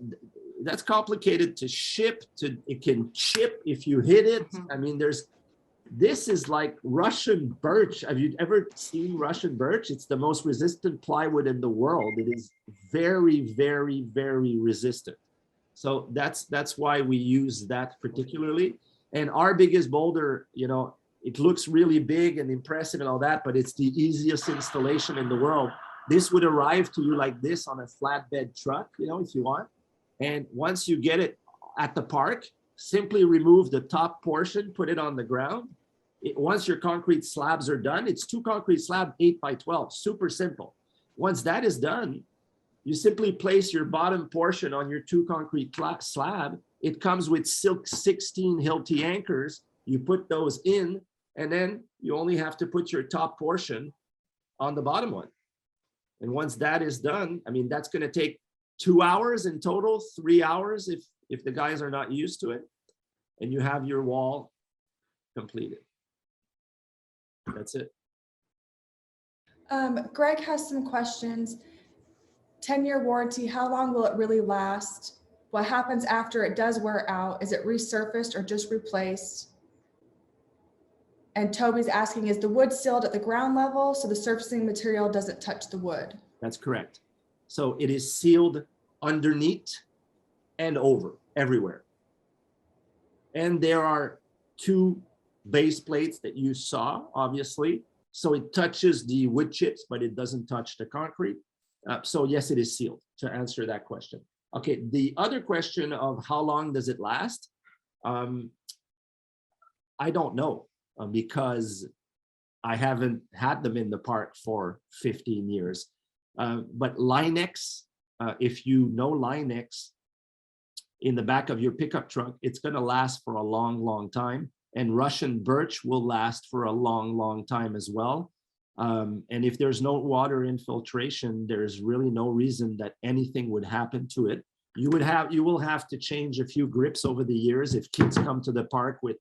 that's complicated to ship. It can chip if you hit it. I mean, this is like Russian birch. Have you ever seen Russian birch? It's the most resistant plywood in the world. It is very, very, very resistant. So that's why we use that particularly. And our biggest boulder, you know, it looks really big and impressive and all that, but it's the easiest installation in the world. This would arrive to you like this on a flatbed truck, you know, if you want. And once you get it at the park, simply remove the top portion, put it on the ground. Once your concrete slabs are done, it's 2 concrete slab, 8 by 12, super simple. Once that is done, you simply place your bottom portion on your 2 concrete slab. It comes with silk 16 Hilti anchors. You put those in, and then you only have to put your top portion on the bottom one. And once that is done, I mean, that's going to take 2 hours in total, 3 hours if the guys are not used to it, and you have your wall completed. That's it. Greg has some questions. 10-year warranty, how long will it really last? What happens after it does wear out? Is it resurfaced or just replaced? And Toby's asking, is the wood sealed at the ground level so the surfacing material doesn't touch the wood? That's correct. So it is sealed underneath and over everywhere. And there are 2 base plates that you saw, obviously. So it touches the wood chips, but it doesn't touch the concrete. So yes, it is sealed, to answer that question. Okay, the other question of how long does it last? I don't know because I haven't had them in the park for 15 years. But Linex, if you know Linex, in the back of your pickup truck, it's going to last for a long, long time. And Russian birch will last for a long, long time as well. And if there's no water infiltration, there's really no reason that anything would happen to it. You will have to change a few grips over the years if kids come to the park with,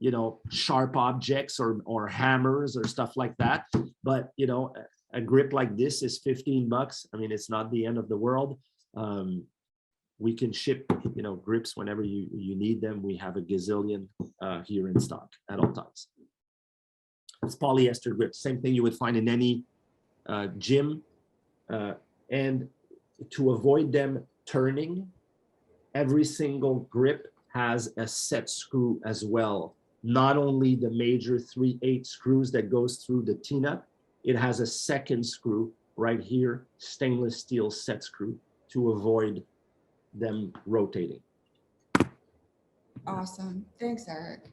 you know, sharp objects or hammers or stuff like that. But, you know, a grip like this is $15. I mean, it's not the end of the world. We can ship, you know, grips whenever you need them. We have a gazillion here in stock at all times. It's polyester grips, same thing you would find in any gym. And to avoid them turning, every single grip has a set screw as well. Not only the major 3/8 screws that goes through the T-nut, it has a second screw right here, stainless steel set screw, to avoid them rotating. Awesome. Thanks, Eric.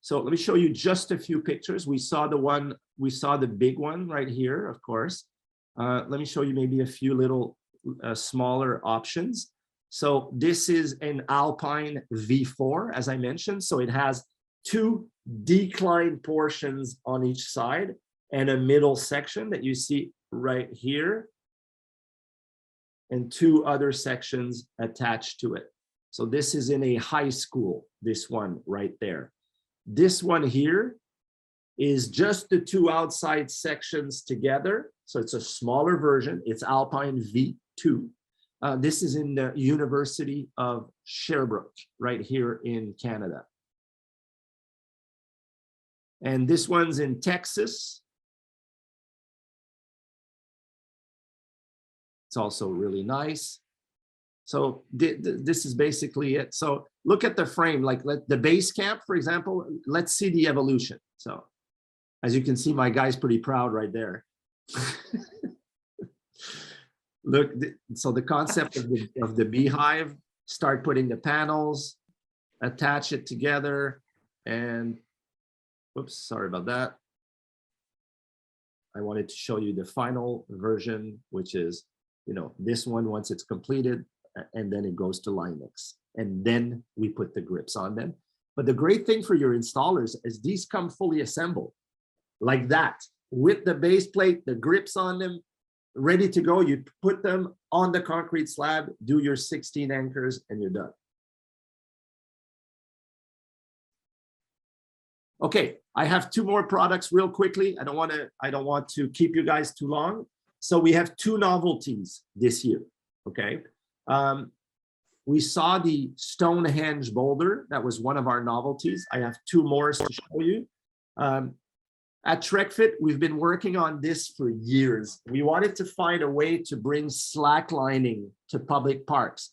So let me show you just a few pictures. We saw the big one right here, of course. Let me show you maybe a few little smaller options. So this is an Alpine V4, as I mentioned. So it has 2 declined portions on each side and a middle section that you see right here, and 2 other sections attached to it. So this is in a high school, this one right there. This one here is just the 2 outside sections together. So it's a smaller version. It's Alpine V2. This is in the University of Sherbrooke, right here in Canada. And this one's in Texas. It's also really nice. So this is basically it. So look at the frame, like the base camp, for example, let's see the evolution. So as you can see, my guy's pretty proud right there. Look, so the concept of the beehive, start putting the panels, attach it together, and oops, sorry about that. I wanted to show you the final version, which is, you know, this one once it's completed, and then it goes to Linux, and then we put the grips on them. But the great thing for your installers is these come fully assembled like that, with the base plate, the grips on them, ready to go. You put them on the concrete slab, do your 16 anchors, and you're done. Okay, I have two more products real quickly. I don't want to keep you guys too long. So we have two novelties this year. Okay. We saw the Stonehenge boulder. That was one of our novelties. I have two more to show you. At TrekFit, we've been working on this for years. We wanted to find a way to bring slacklining to public parks.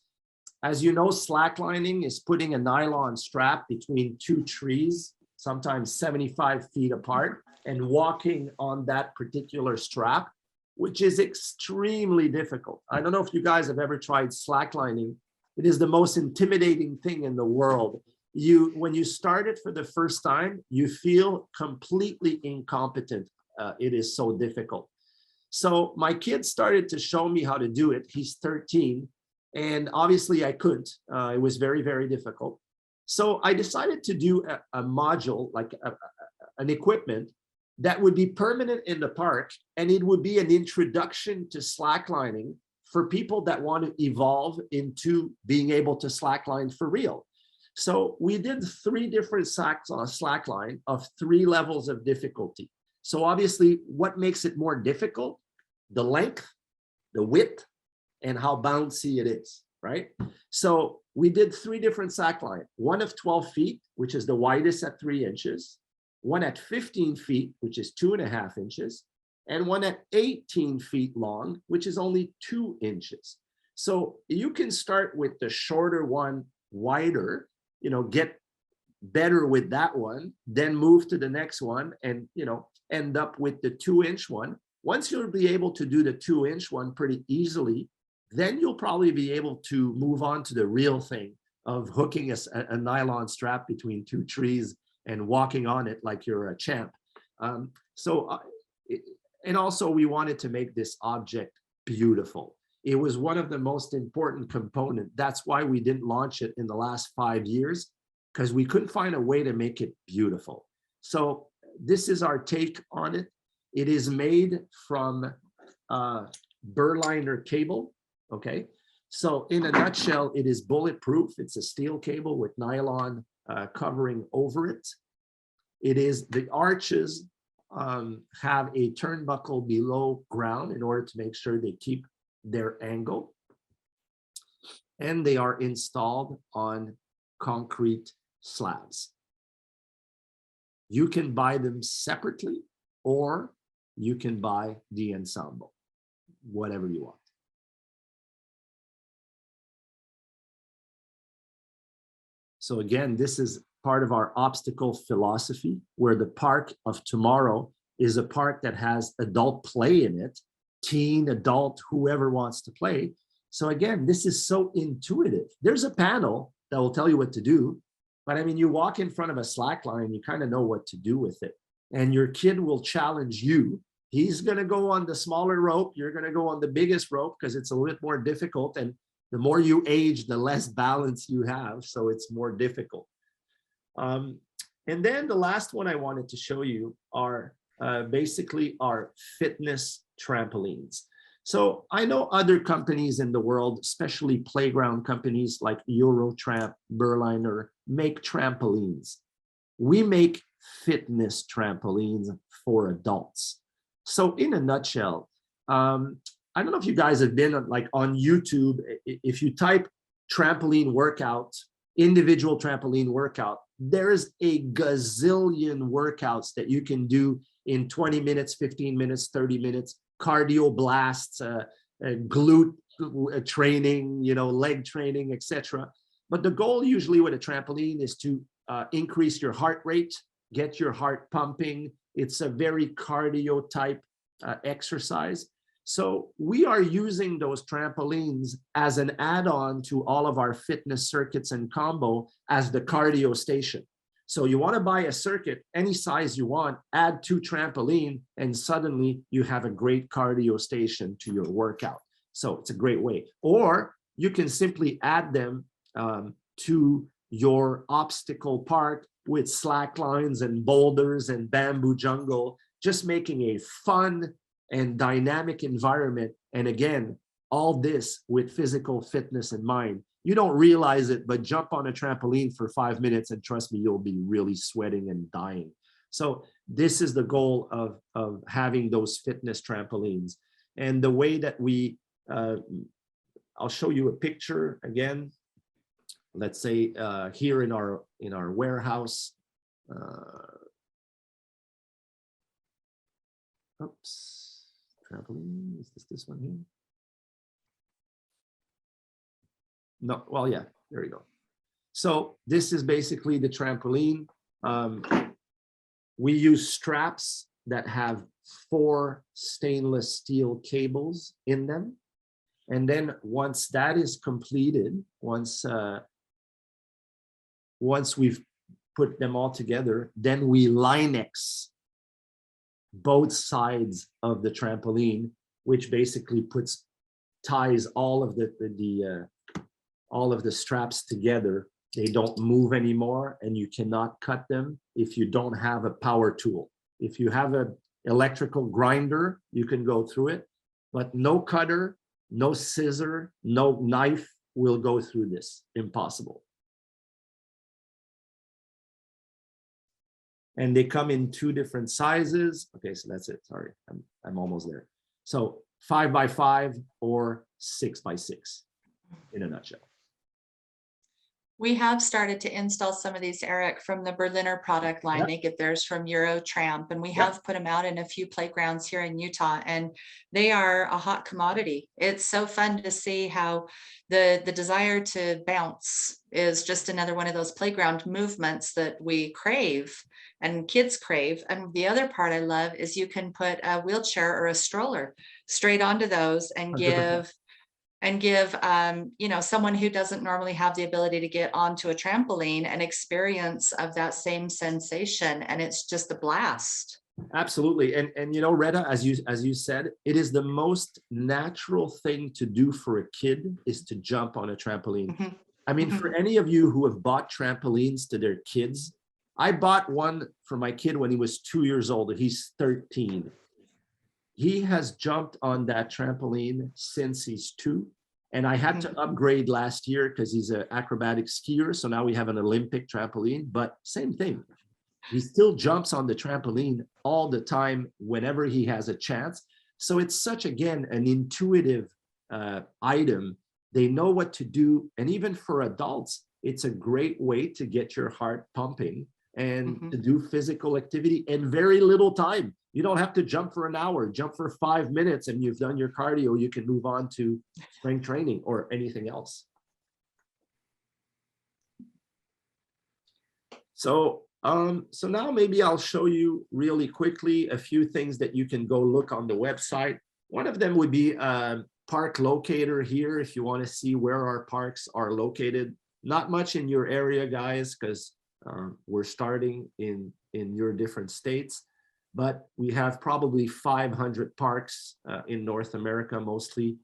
As you know, slacklining is putting a nylon strap between two trees, sometimes 75 feet apart, and walking on that particular strap, which is extremely difficult. I don't know if you guys have ever tried slacklining. It is the most intimidating thing in the world. When you start it for the first time, you feel completely incompetent. It is so difficult. So my kid started to show me how to do it. He's 13, and obviously I couldn't. It was very, very difficult. So I decided to do a module, like an equipment that would be permanent in the park, and it would be an introduction to slacklining for people that want to evolve into being able to slackline for real. So we did 3 different slackline of 3 levels of difficulty. So obviously, what makes it more difficult? The length, the width, and how bouncy it is, right? So we did 3 different slackline, one of 12 feet, which is the widest at 3 inches, one at 15 feet, which is 2.5 inches, and one at 18 feet long, which is only 2 inches. So you can start with the shorter one, wider, you know, get better with that one, then move to the next one and, you know, end up with the 2-inch one. Once you'll be able to do the 2-inch one pretty easily, then you'll probably be able to move on to the real thing of hooking a nylon strap between 2 trees and walking on it like you're a champ. And also we wanted to make this object beautiful. It was one of the most important components. That's why we didn't launch it in the last 5 years, because we couldn't find a way to make it beautiful. So this is our take on it. It is made from burliner cable, okay? So in a nutshell, it is bulletproof. It's a steel cable with nylon covering over it. It is, the arches have a turnbuckle below ground in order to make sure they keep their angle, and they are installed on concrete slabs. You can buy them separately, or you can buy the ensemble, whatever you want. So again, this is part of our obstacle philosophy, where the park of tomorrow is a park that has adult play in it, teen, adult, whoever wants to play. So again, this is so intuitive. There's a panel that will tell you what to do, but I mean, you walk in front of a slack line, you kind of know what to do with it. And your kid will challenge you. He's going to go on the smaller rope. You're going to go on the biggest rope because it's a little bit more difficult. And the more you age, the less balance you have. So it's more difficult. And then the last one I wanted to show you are basically our fitness trampolines. So I know other companies in the world, especially playground companies like Eurotramp, Berliner, make trampolines. We make fitness trampolines for adults. So in a nutshell, I don't know if you guys have been like on YouTube. If you type trampoline workout, individual trampoline workout, there's a gazillion workouts that you can do in 20 minutes, 15 minutes, 30 minutes, cardio blasts, glute training, leg training, etc. But the goal usually with a trampoline is to increase your heart rate, get your heart pumping. It's a very cardio type exercise. So we are using those trampolines as an add-on to all of our fitness circuits and combo as the cardio station. So you want to buy a circuit, any size you want, add 2 trampoline, and suddenly you have a great cardio station to your workout. So it's a great way. Or you can simply add them to your obstacle park with slack lines and boulders and bamboo jungle, just making a fun and dynamic environment. And again, all this with physical fitness in mind. You don't realize it, but jump on a trampoline for 5 minutes and trust me, you'll be really sweating and dying. So this is the goal of having those fitness trampolines. And the way that we, I'll show you a picture again. Let's say here in our warehouse. Oops, trampoline, is this one here? No, well, yeah, there you go. So this is basically the trampoline. We use straps that have 4 stainless steel cables in them. And then once that is completed, once we've put them all together, then we Linex both sides of the trampoline, which basically ties all of the straps together. They don't move anymore, and you cannot cut them if you don't have a power tool. If you have an electrical grinder, you can go through it, but no cutter, no scissor, no knife will go through this. Impossible. And they come in 2 different sizes. Okay, so that's it. Sorry, I'm almost there. So 5x5 or 6x6 in a nutshell. We have started to install some of these, Eric, from the Berliner product line. Yep. They get theirs from Eurotramp, and we Yep. have put them out in a few playgrounds here in Utah, and they are a hot commodity. It's so fun to see how the desire to bounce is just another one of those playground movements that we crave and kids crave. And the other part I love is you can put a wheelchair or a stroller straight onto those and 100%. give someone who doesn't normally have the ability to get onto a trampoline an experience of that same sensation, and it's just a blast. Absolutely. And Retta, as you said, it is the most natural thing to do for a kid is to jump on a trampoline. Mhm. I mean, for any of you who have bought trampolines to their kids, I bought one for my kid when he was 2 years old. He's 13. He has jumped on that trampoline since he's 2. And I had to upgrade last year because he's an acrobatic skier. So now we have an Olympic trampoline, but same thing. He still jumps on the trampoline all the time whenever he has a chance. So it's such, again, an intuitive item. They know what to do. And even for adults, it's a great way to get your heart pumping and to do physical activity in very little time. You don't have to jump for an hour, jump for 5 minutes, and you've done your cardio. You can move on to strength training or anything else. So now maybe I'll show you really quickly a few things that you can go look on the website. One of them would be park locator here if you want to see where our parks are located. Not much in your area, guys, because we're starting in your different states. But we have probably 500 parks in North America, mostly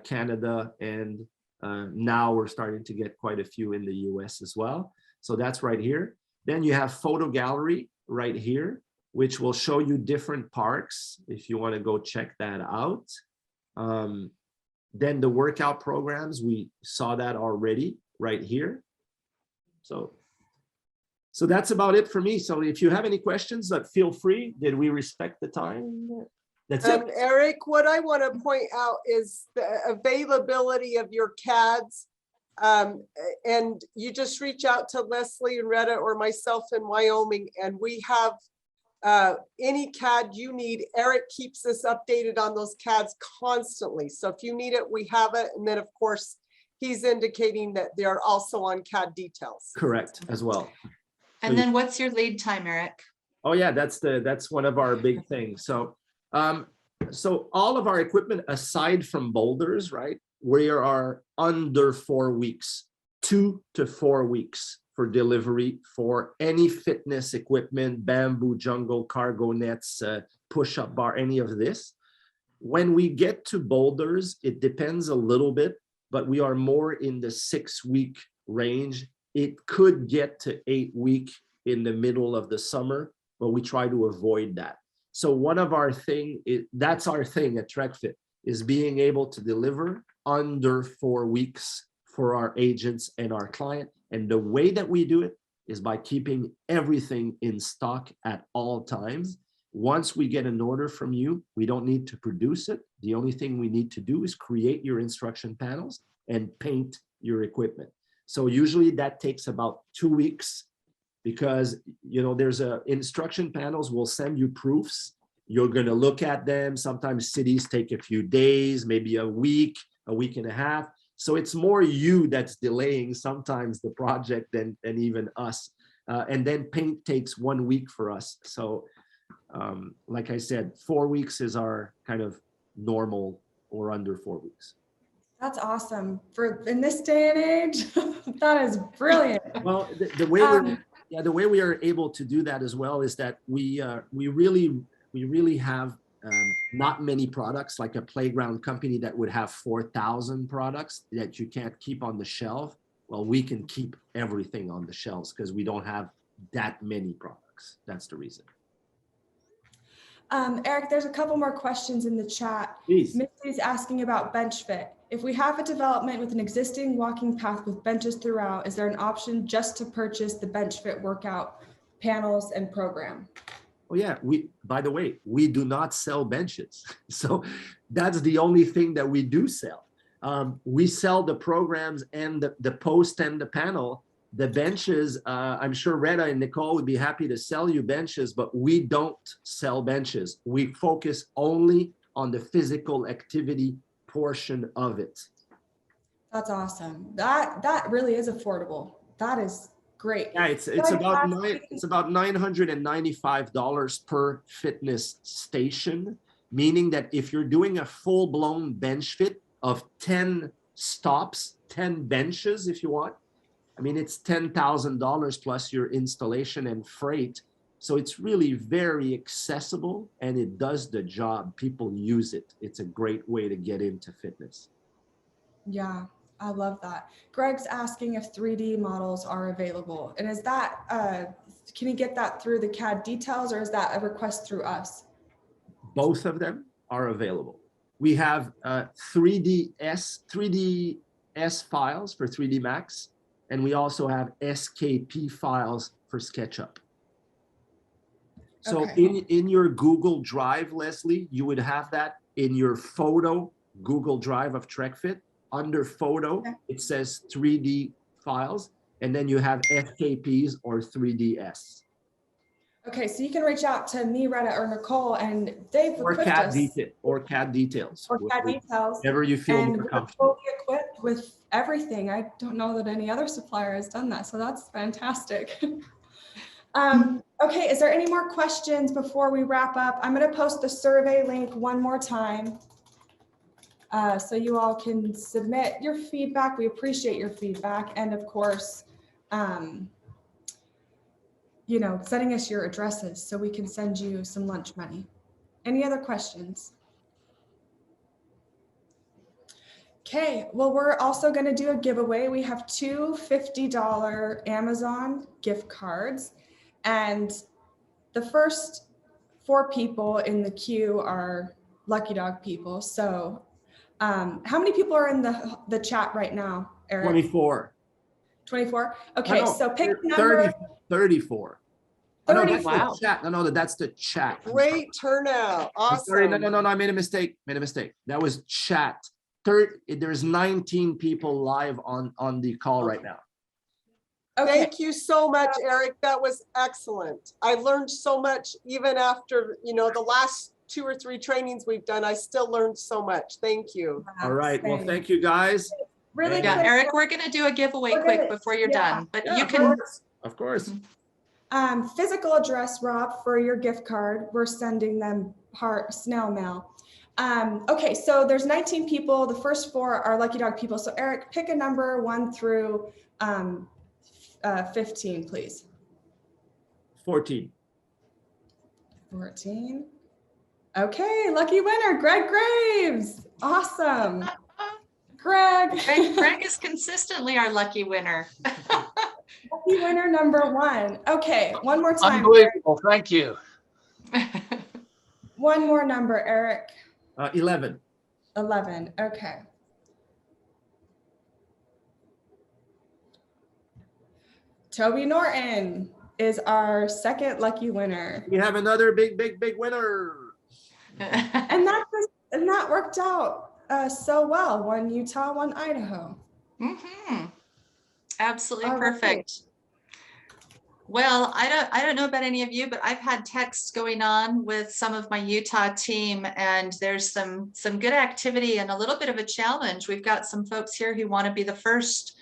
Canada, and now we're starting to get quite a few in the US as well. So that's right here. Then you have photo gallery right here, which will show you different parks if you want to go check that out. Then the workout programs, we saw that already right here. So that's about it for me. So if you have any questions, feel free. Did we respect the time? That's it. Eric, what I want to point out is the availability of your CADs. And you just reach out to Leslie and Retta or myself in Wyoming, and we have any CAD you need. Eric keeps us updated on those CADs constantly. So if you need it, we have it. And then of course, he's indicating that they're also on CAD details. Correct, as well. And then what's your lead time, Eric? Oh yeah, that's one of our big things. So so all of our equipment aside from boulders, right? We are under 4 weeks, 2 to 4 weeks for delivery for any fitness equipment, bamboo jungle, cargo nets, push-up bar, any of this. When we get to boulders, it depends a little bit, but we are more in the 6-week range. It could get to 8-week in the middle of the summer, but we try to avoid that. So one of our that's our thing at TrekFit, is being able to deliver under 4 weeks for our agents and our client. And the way that we do it is by keeping everything in stock at all times. Once we get an order from you, we don't need to produce it. The only thing we need to do is create your instruction panels and paint your equipment. So usually that takes about 2 weeks, because there's instruction panels will send you proofs. You're going to look at them. Sometimes cities take a few days, maybe a week and a half. So it's more you that's delaying sometimes the project than even us. And then paint takes 1 week for us. So like I said, 4 weeks is our kind of normal, or under 4 weeks. That's awesome. For in this day and age, that is brilliant. Well, the way we are able to do that as well is that we really have not many products, like a playground company that would have 4,000 products that you can't keep on the shelf. Well, we can keep everything on the shelves because we don't have that many products. That's the reason. Eric, there's a couple more questions in the chat. Please. Misty's asking about bench fit. If we have a development with an existing walking path with benches throughout, is there an option just to purchase the bench fit workout panels and program? Oh yeah, by the way, we do not sell benches. So that's the only thing that we do sell. We sell the programs and the post and the panel. The benches, I'm sure Retta and Nicole would be happy to sell you benches, but we don't sell benches. We focus only on the physical activity portion of it. That's awesome. That really is affordable. That is great. Yeah, it's about $995 per fitness station, meaning that if you're doing a full-blown bench fit of 10 stops, 10 benches if you want, I mean, it's $10,000 plus your installation and freight. So it's really very accessible and it does the job. People use it. It's a great way to get into fitness. Yeah, I love that. Greg's asking if 3D models are available. And is that, can you get that through the CAD details, or is that a request through us? Both of them are available. We have 3DS files for 3D Max, and we also have SKP files for SketchUp. So Okay. in your Google Drive, Leslie, you would have that in your photo Google Drive of TrekFit. Under photo, Okay. it says 3D files, and then you have SKPs or 3DS. Okay, so you can reach out to me, Retta, or Nicole, and they've Or equipped CAD us. or CAD details. Or CAD details. Whatever you feel And more we're comfortable. fully equipped with everything. I don't know that any other supplier has done that, so that's fantastic. Okay, is there any more questions before we wrap up? I'm going to post the survey link one more time, so you all can submit your feedback. We appreciate your feedback, and of course, sending us your addresses so we can send you some lunch money. Any other questions? Okay, well, we're also going to do a giveaway. We have two $50 Amazon gift cards, and the first 4 people in the queue are Lucky Dog people. So how many people are in the chat right now, Eric? 24. 24? Okay, No, so pick a 30, number. 34. Oh, no, that's 34. the chat. No, that's the chat. Great turnout. I'm sorry. Awesome. No, I made a mistake. That was chat. There's 19 people live on the call right now. Okay, Thank you so much, Eric. That was excellent. I learned so much even after, the last 2 or 3 trainings we've done. I still learned so much. Thank you. All right. Well, same. thank you, guys. Really Yeah, Yeah, quick. Eric, we're gonna do a giveaway We're quick gonna- before you're yeah. done, but Yeah, you of can, course, of course. Physical address, Rob, for your gift card. We're sending them snail mail. Okay, so there's 19 people. The first 4 are Lucky Dog people. So Eric, pick a number 1 through 15, please. 14. 14. Okay, lucky winner, Greg Graves. Awesome. Greg. Greg is consistently our lucky winner. Lucky winner number 1. Okay, one more time. Eric. Unbelievable. Thank you. One more number, Eric. 11. 11. Okay. Toby Norton is our second lucky winner. We have another big winner. And that worked out so well. One Utah, one Idaho. Absolutely All right. perfect. Well, I don't know about any of you, but I've had texts going on with some of my Utah team, and there's some good activity and a little bit of a challenge. We've got some folks here who want to be the first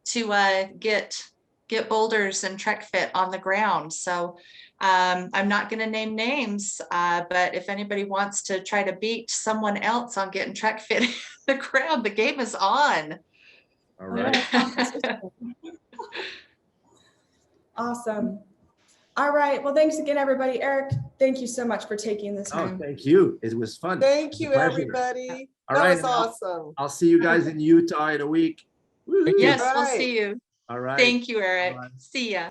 to get boulders and TrekFit on the ground. So I'm not going to name names, but if anybody wants to try to beat someone else on getting TrekFit in the ground, the game is on. All right. Awesome. All right. Well, thanks again, everybody. Eric, thank you so much for taking the Oh, time. thank you. It was fun. Thank you, Pleasure. everybody. All That right, was now- awesome. I'll see you guys in Utah in a week. Woo-hoo. Yes, All we'll right. see you. All right. Thank you, Eric. Bye. See ya.